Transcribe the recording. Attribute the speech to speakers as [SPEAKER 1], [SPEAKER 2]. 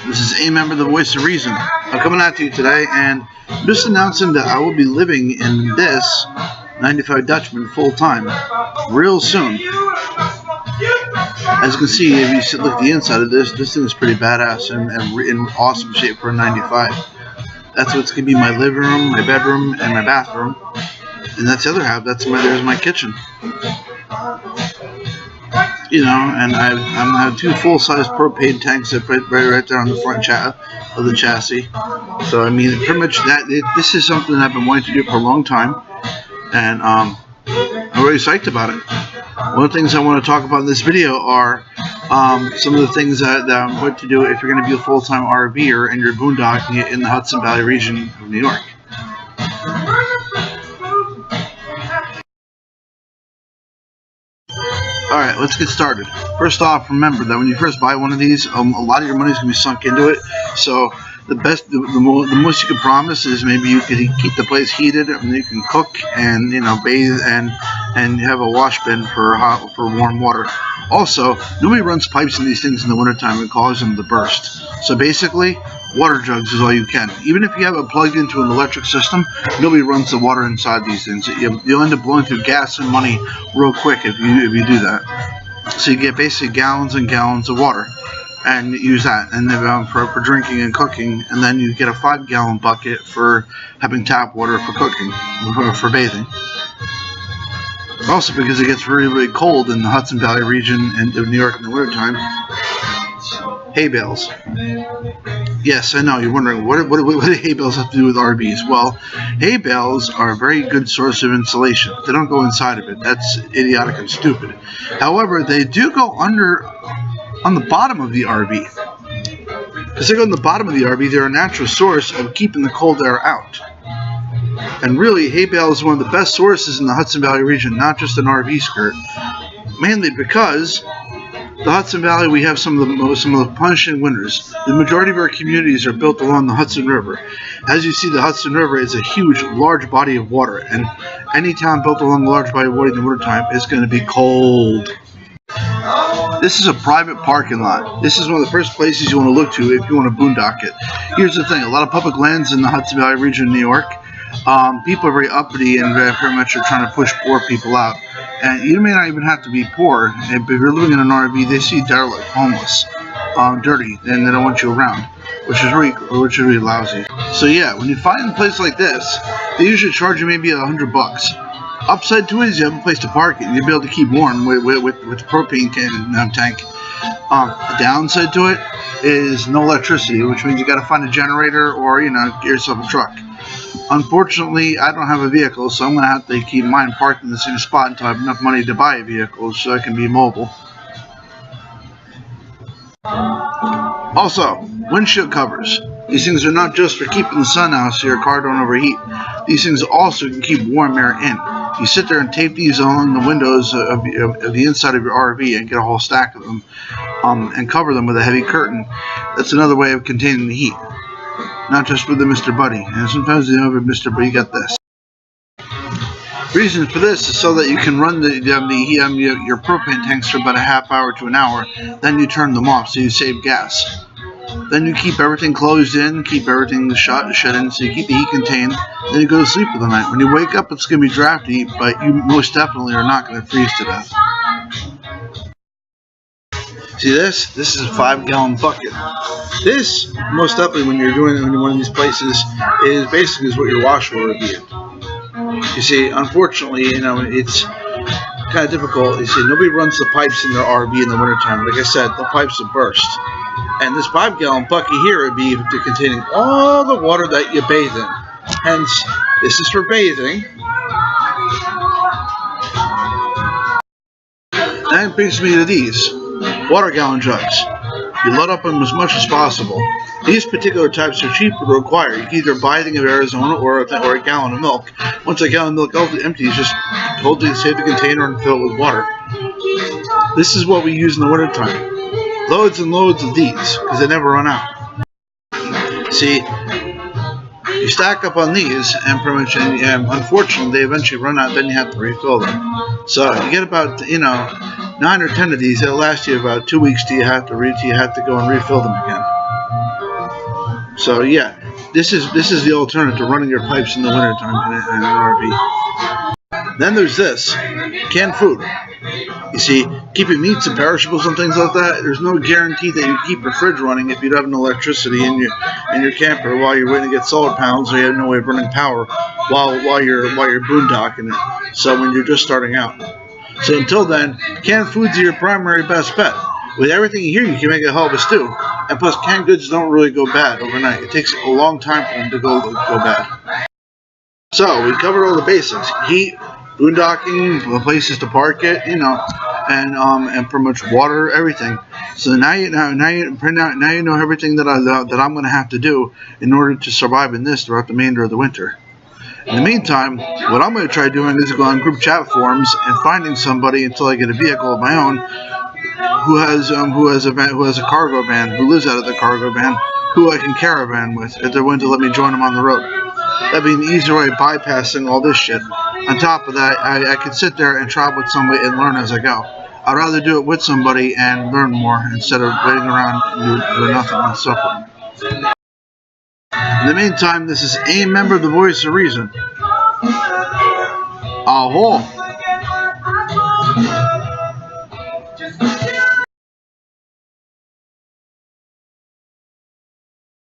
[SPEAKER 1] This is a member of the Voice of Reason. I'm coming at you today and just announcing that I will be living in this 95 Dutchman full time real soon. As you can see, if you look at the inside of this thing is pretty badass and in awesome shape for a 95. That's what's going to be my living room, my bedroom, and my bathroom. And that's the other half. There's my kitchen. You know, and I have two full-size propane tanks that right there on the front of the chassis. So I mean, pretty much this is something that I've been wanting to do for a long time, and I'm really psyched about it. One of the things I want to talk about in this video are some of the things that I'm going to do if you're going to be a full-time RVer and you're boondocking it in the Hudson Valley region of New York. Alright, let's get started. First off, remember that when you first buy one of these, a lot of your money is going to be sunk into it. So the most you can promise is maybe you can keep the place heated and you can cook and, you know, bathe and have a wash bin for warm water. Also, nobody runs pipes in these things in the wintertime and causes them to burst. So basically, water jugs is all you can. Even if you have it plugged into an electric system, nobody runs the water inside these things. You'll end up blowing through gas and money real quick if you do that. So you get basically gallons and gallons of water and use that and for drinking and cooking, and then you get a 5-gallon bucket for having tap water for cooking, for bathing. Also, because it gets really, really cold in the Hudson Valley region and New York in the wintertime, hay bales. Yes, I know, you're wondering, what do hay bales have to do with RVs? Well, hay bales are a very good source of insulation. They don't go inside of it. That's idiotic and stupid. However, they do go on the bottom of the RV. Because they go on the bottom of the RV, they're a natural source of keeping the cold air out. And really, hay bale is one of the best sources in the Hudson Valley region, not just an RV skirt. Mainly because the Hudson Valley, we have some of the punishing winters. The majority of our communities are built along the Hudson River. As you see, the Hudson River is a huge, large body of water, and any town built along a large body of water in the wintertime is going to be cold. This is a private parking lot. This is one of the first places you want to look to if you want to boondock it. Here's the thing, a lot of public lands in the Hudson Valley region of New York, people are very uppity and pretty much are trying to push poor people out. And you may not even have to be poor. If you're living in an RV, they see derelict, homeless, dirty, and they don't want you around, which is really lousy. So yeah, when you find a place like this, they usually charge you maybe $100. Upside to it is you have a place to park it, and you'll be able to keep warm with the propane tank. The downside to it is no electricity, which means you got to find a generator or, you know, get yourself a truck. Unfortunately, I don't have a vehicle, so I'm going to have to keep mine parked in the same spot until I have enough money to buy a vehicle so I can be mobile. Also, windshield covers. These things are not just for keeping the sun out so your car don't overheat. These things also can keep warm air in. You sit there and tape these on the windows of the inside of your RV and get a whole stack of them and cover them with a heavy curtain. That's another way of containing the heat. Not just with the Mr. Buddy. And sometimes you have a Mr. Buddy, you got this. Reason for this is so that you can run your propane tanks for about a half hour to an hour. Then you turn them off so you save gas. Then you keep everything closed in, keep everything shut in, so you keep the heat contained. Then you go to sleep for the night. When you wake up, it's going to be drafty, but you most definitely are not going to freeze to death. See this? This is a 5-gallon bucket. This, most definitely, when you're doing it in one of these places, is basically what your washer will be. You see, unfortunately, you know, it's kind of difficult. You see, nobody runs the pipes in their RV in the wintertime. Like I said, the pipes will burst. And this 5-gallon bucket here would be containing all the water that you bathe in. Hence, this is for bathing. That brings me to these water gallon jugs. You load up them as much as possible. These particular types are cheaper to acquire. You can either buy a thing of Arizona or a gallon of milk. Once a gallon of milk empties, just totally save the container and fill it with water. This is what we use in the wintertime. Loads and loads of these, because they never run out. See, you stack up on these, and pretty much, and unfortunately, they eventually run out. Then you have to refill them. So you get about, 9 or 10 of these. It'll last you about 2 weeks till you have to go and refill them again. So yeah, this is the alternative to running your pipes in the wintertime in an RV. Then there's this, canned food. You see, keeping meats and perishables and things like that, there's no guarantee that you keep your fridge running if you don't have no electricity in your camper while you're waiting to get solar panels, or you have no way of running power while you're boondocking it. So when you're just starting out. So until then, canned foods are your primary best bet. With everything here, you can make a hell of a stew. And plus, canned goods don't really go bad overnight. It takes a long time for them to go bad. So we covered all the basics: heat, boondocking, places to park it, and pretty much water, everything. So now you know everything that I'm going to have to do in order to survive in this throughout the remainder of the winter. In the meantime, what I'm going to try doing is go on group chat forums and finding somebody until I get a vehicle of my own who has a cargo van, who lives out of the cargo van, who I can caravan with if they're willing to let me join them on the road. That'd be an easier way of bypassing all this shit. On top of that, I could sit there and travel with somebody and learn as I go. I'd rather do it with somebody and learn more instead of waiting around and doing nothing and suffering. In the meantime, this is a member of the Voice of Reason. Aho!